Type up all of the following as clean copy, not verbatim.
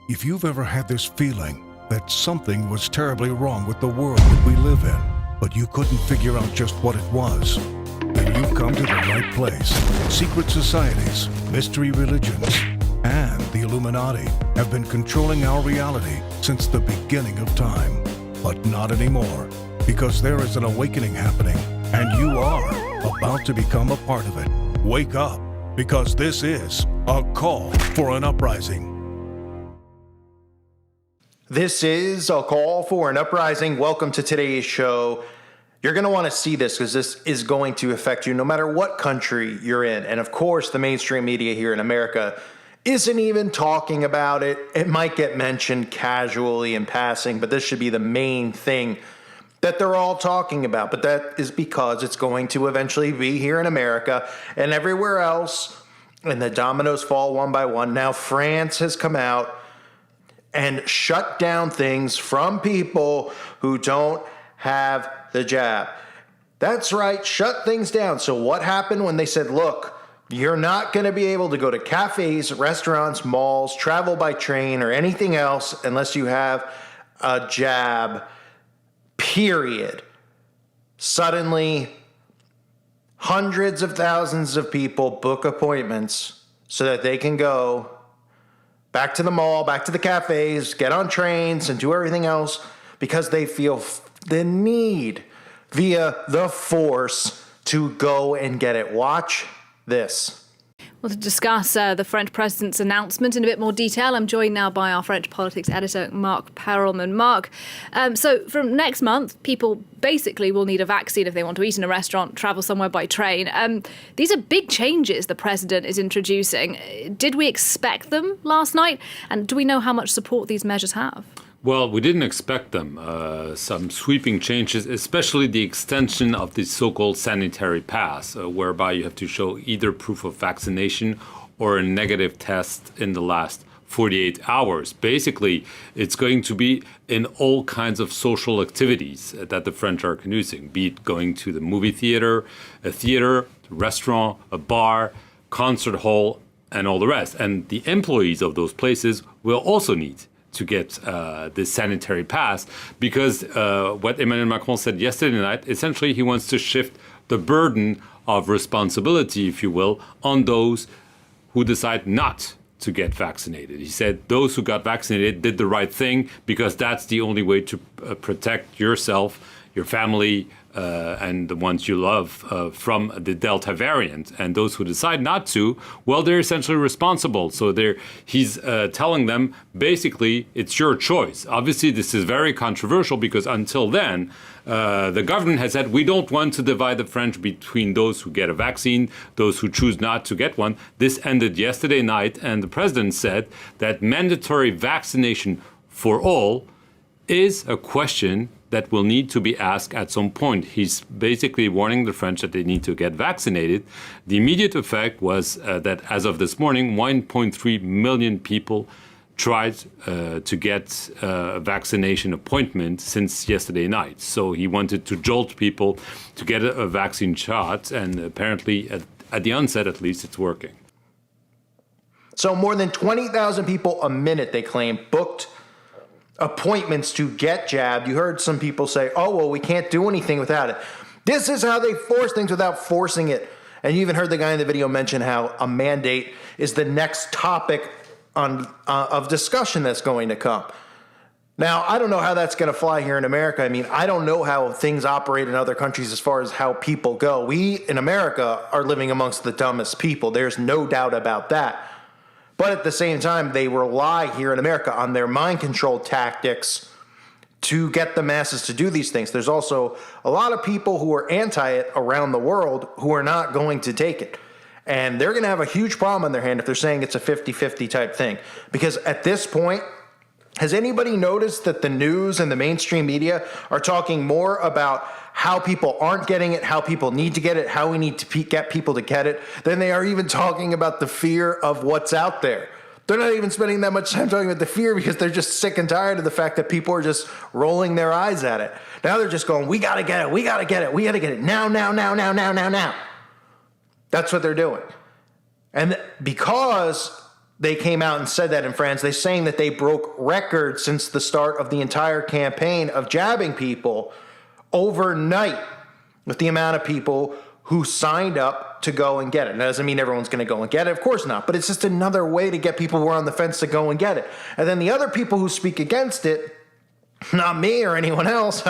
If you've ever had this feeling that something was terribly wrong with the world that we live in, but you couldn't figure out just what it was, then you've come to the right place. Secret societies, mystery religions, and the Illuminati have been controlling our reality since the beginning of time. But not anymore, because there is an awakening happening, and you are about to become a part of it. Wake up, because this is a call for an uprising. This is a call for an uprising. Welcome to today's show. You're going to want to see this because this is going to affect you no matter what country you're in. And of course, the mainstream media here in America isn't even talking about it. It might get mentioned casually in passing, but this should be the main thing that they're all talking about. But that is because it's going to eventually be here in America and everywhere else. And the dominoes fall one by one. Now, France has come out and shut down things from people who don't have the jab. That's right, shut things down. So what happened when they said, look, you're not going to be able to go to cafes, restaurants, malls, travel by train, or anything else unless you have a jab, period. Suddenly, hundreds of thousands of people book appointments so that they can go back to the mall, back to the cafes, get on trains, and do everything else because they feel the need via the force to go and get it. Watch this. Well, to discuss the French president's announcement in a bit more detail, I'm joined now by our French politics editor, Mark Perelman. Mark, so from next month, people basically will need a vaccine if they want to eat in a restaurant, travel somewhere by train. These are big changes the president is introducing. Did we expect them last night? And do we know how much support these measures have? Well, we didn't expect them. Some sweeping changes, especially the extension of the so-called sanitary pass, whereby you have to show either proof of vaccination or a negative test in the last 48 hours. Basically, it's going to be in all kinds of social activities that the French are conducting, be it going to the movie theater, a restaurant, a bar, concert hall, and all the rest. And the employees of those places will also need to get this sanitary pass, because what Emmanuel Macron said yesterday night, essentially he wants to shift the burden of responsibility, if you will, on those who decide not to get vaccinated. He said those who got vaccinated did the right thing because that's the only way to protect yourself, your family, and the ones you love from the Delta variant. And those who decide not to, well, they're essentially responsible. So he's telling them, basically, it's your choice. Obviously, this is very controversial because until then, the government has said, we don't want to divide the French between those who get a vaccine, those who choose not to get one. This ended yesterday night, and the president said that mandatory vaccination for all is a question that will need to be asked at some point. He's basically warning the French that they need to get vaccinated. The immediate effect was that as of this morning, 1.3 million people tried to get a vaccination appointment since yesterday night. So he wanted to jolt people to get a vaccine shot, and apparently at the onset at least it's working. So more than 20,000 people a minute, they claim, booked appointments to get jabbed. You heard some people say, oh, well, we can't do anything without it. This is how they force things without forcing it. And you even heard the guy in the video mention how a mandate is the next topic of discussion that's going to come. Now, I don't know how that's going to fly here in America. I mean, I don't know how things operate in other countries as far as how people go. We in America are living amongst the dumbest people. There's no doubt about that. But at the same time, they rely here in America on their mind control tactics to get the masses to do these things. There's also a lot of people who are anti it around the world who are not going to take it. And they're going to have a huge problem on their hand if they're saying it's a 50-50 type thing. Because at this point, has anybody noticed that the news and the mainstream media are talking more about how people aren't getting it, how people need to get it, how we need to get people to get it, than they are even talking about the fear of what's out there? They're not even spending that much time talking about the fear because they're just sick and tired of the fact that people are just rolling their eyes at it. Now they're just going, we got to get it, we got to get it, we got to get it now. That's what they're doing. And because they came out and said that in France. They're saying that they broke records since the start of the entire campaign of jabbing people overnight with the amount of people who signed up to go and get it. That doesn't mean everyone's going to go and get it. Of course not. But it's just another way to get people who are on the fence to go and get it. And then the other people who speak against it, not me or anyone else,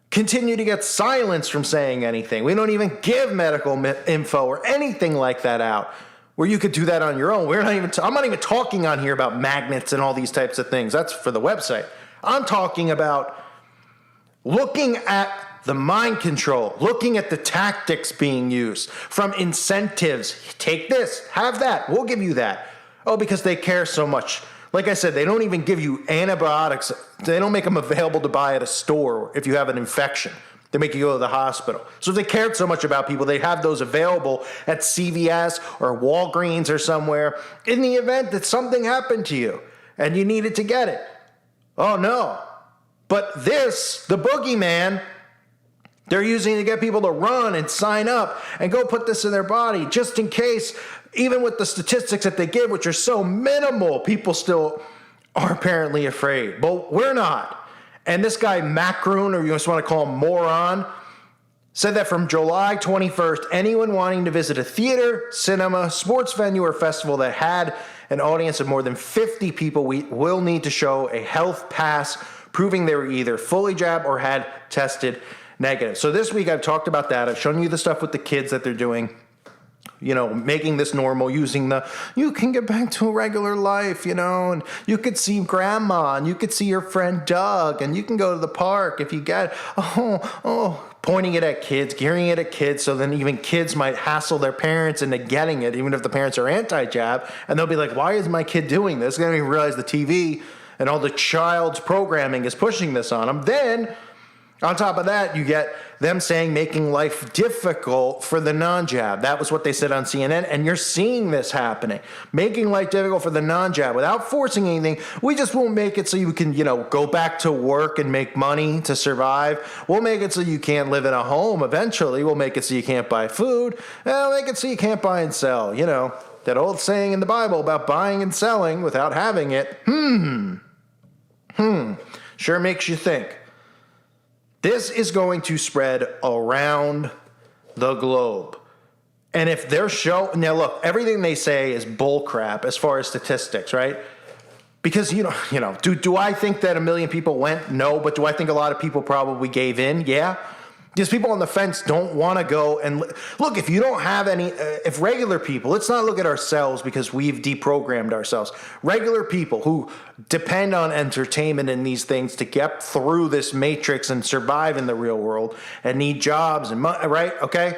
continue to get silenced from saying anything. We don't even give medical info or anything like that out where you could do that on your own. I'm not even talking on here about magnets and all these types of things. That's for the website. I'm talking about looking at the mind control, looking at the tactics being used from incentives. Take this, have that, we'll give you that. Oh, because they care so much. Like I said, they don't even give you antibiotics. They don't make them available to buy at a store if you have an infection. They make you go to the hospital. So if they cared so much about people, they'd have those available at CVS or Walgreens or somewhere in the event that something happened to you and you needed to get it. Oh no. But this, the boogeyman, they're using to get people to run and sign up and go put this in their body just in case, even with the statistics that they give, which are so minimal, people still are apparently afraid. But we're not. And this guy, Macron, or you just want to call him moron, said that from July 21st, anyone wanting to visit a theater, cinema, sports venue, or festival that had an audience of more than 50 people will need to show a health pass proving they were either fully jabbed or had tested negative. So this week I've talked about that. I've shown you the stuff with the kids that they're doing, making this normal, using you can get back to a regular life, and you could see grandma and you could see your friend Doug and you can go to the park if you get, pointing it at kids, gearing it at kids, so then even kids might hassle their parents into getting it, even if the parents are anti-jab, and they'll be like, why is my kid doing this? They don't even realize the TV and all the child's programming is pushing this on them. Then, on top of that, you get them saying making life difficult for the non-jab. That was what they said on CNN, and you're seeing this happening. Making life difficult for the non-jab without forcing anything. We just won't make it so you can, go back to work and make money to survive. We'll make it so you can't live in a home eventually. We'll make it so you can't buy food. We'll make it so you can't buy and sell. That old saying in the Bible about buying and selling without having it. Sure makes you think. This is going to spread around the globe. And if they're now look, everything they say is bullcrap as far as statistics, right? Because, do I think that 1 million people went? No. But do I think a lot of people probably gave in? Yeah. Because people on the fence don't want to go and look, if you don't have any, if regular people, let's not look at ourselves because we've deprogrammed ourselves. Regular people who depend on entertainment and these things to get through this matrix and survive in the real world and need jobs and money, right? Okay.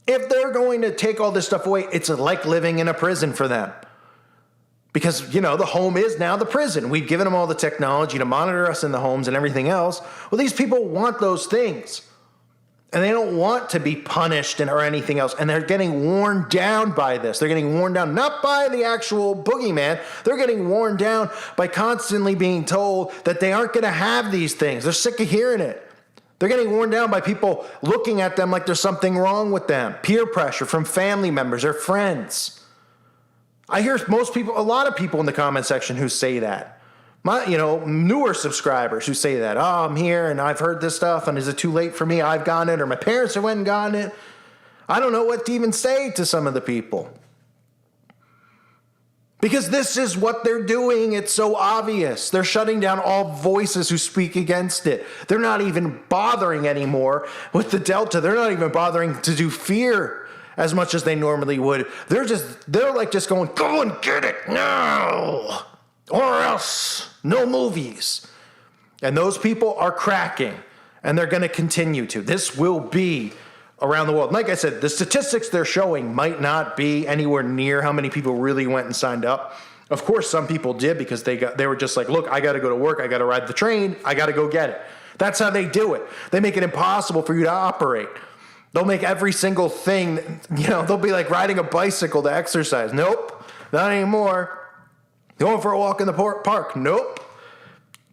If they're going to take all this stuff away, it's like living in a prison for them. Because, the home is now the prison. We've given them all the technology to monitor us in the homes and everything else. Well, these people want those things. And they don't want to be punished or anything else. And they're getting worn down by this. They're getting worn down not by the actual boogeyman. They're getting worn down by constantly being told that they aren't going to have these things. They're sick of hearing it. They're getting worn down by people looking at them like there's something wrong with them. Peer pressure from family members or friends. I hear a lot of people in the comment section who say that. Newer subscribers who say that. Oh, I'm here and I've heard this stuff and is it too late for me? I've gotten it or my parents have went and gotten it. I don't know what to even say to some of the people. Because this is what they're doing. It's so obvious. They're shutting down all voices who speak against it. They're not even bothering anymore with the Delta. They're not even bothering to do fear as much as they normally would. They're just going, go and get it now, or else no movies. And those people are cracking, and they're going to continue to. This will be around the world. Like I said, the statistics they're showing might not be anywhere near how many people really went and signed up. Of course, some people did because they were just like, look, I got to go to work. I got to ride the train. I got to go get it. That's how they do it. They make it impossible for you to operate. They'll make every single thing, they'll be like riding a bicycle to exercise. Nope, not anymore. Going for a walk in the park. Nope.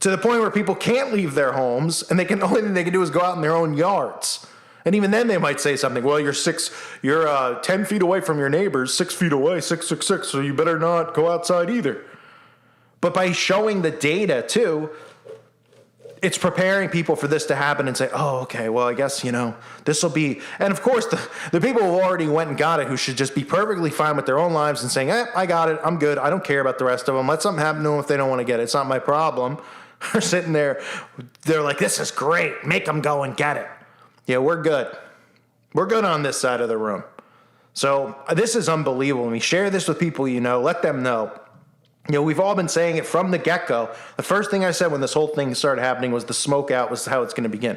To the point where people can't leave their homes and the only thing they can do is go out in their own yards. And even then they might say something, well, you're 10 feet away from your neighbors, 6 feet away, 666, so you better not go outside either. But by showing the data too, it's preparing people for this to happen and say, oh, okay, well, I guess, this will be, and of course the people who already went and got it, who should just be perfectly fine with their own lives and saying, I got it, I'm good, I don't care about the rest of them, let something happen to them if they don't want to get it, it's not my problem, are sitting there, they're like, this is great, make them go and get it. Yeah, we're good. We're good on this side of the room. So this is unbelievable. When we share this with people, let them know. We've all been saying it from the get-go. The first thing I said when this whole thing started happening was the smoke out was how it's going to begin.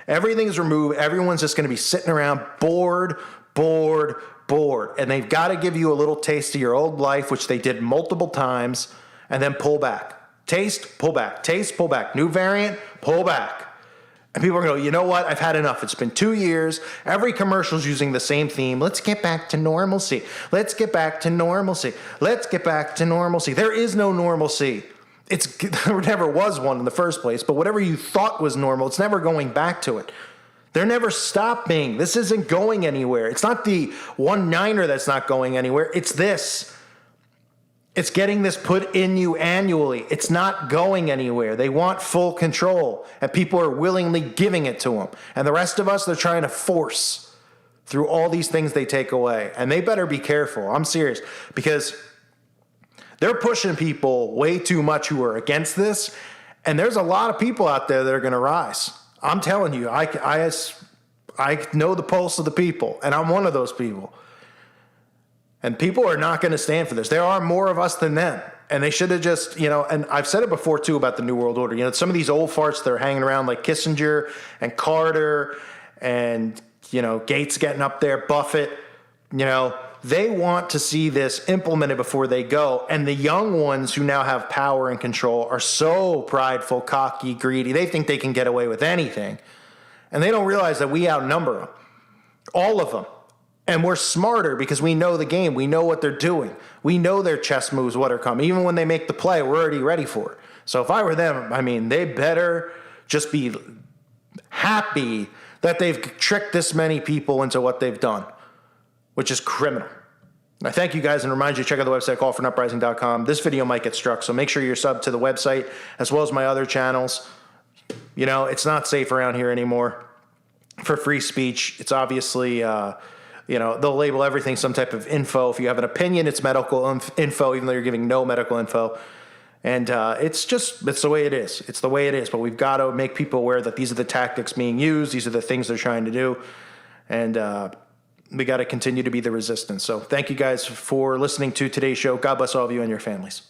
Everything's removed. Everyone's just going to be sitting around bored. And they've got to give you a little taste of your old life, which they did multiple times, and then pull back. Taste, pull back. Taste, pull back. New variant, pull back. And people are going to go, you know what? I've had enough. It's been 2 years. Every commercial's using the same theme. Let's get back to normalcy. Let's get back to normalcy. Let's get back to normalcy. There is no normalcy. There never was one in the first place, but whatever you thought was normal, it's never going back to it. They're never stopping. This isn't going anywhere. It's not the 1/9er that's not going anywhere. It's this. It's getting this put in you annually. It's not going anywhere. They want full control, and people are willingly giving it to them. And the rest of us, they're trying to force through all these things they take away. And they better be careful. I'm serious, because they're pushing people way too much who are against this. And there's a lot of people out there that are going to rise. I'm telling you, I know the pulse of the people, and I'm one of those people. And people are not going to stand for this. There are more of us than them. And they should have just, and I've said it before too about the New World Order. Some of these old farts that are hanging around like Kissinger and Carter and, Gates getting up there, Buffett, they want to see this implemented before they go. And the young ones who now have power and control are so prideful, cocky, greedy. They think they can get away with anything. And they don't realize that we outnumber them. All of them. And we're smarter because we know the game. We know what they're doing. We know their chess moves, what are coming. Even when they make the play, we're already ready for it. So if I were them, they better just be happy that they've tricked this many people into what they've done, which is criminal. I thank you guys and remind you to check out the website, callfornuprising.com. This video might get struck, so make sure you're subbed to the website as well as my other channels. It's not safe around here anymore for free speech. It's obviously... they'll label everything some type of info. If you have an opinion, it's medical info, even though you're giving no medical info. And it's the way it is. It's the way it is. But we've got to make people aware that these are the tactics being used. These are the things they're trying to do. And we got to continue to be the resistance. So thank you guys for listening to today's show. God bless all of you and your families.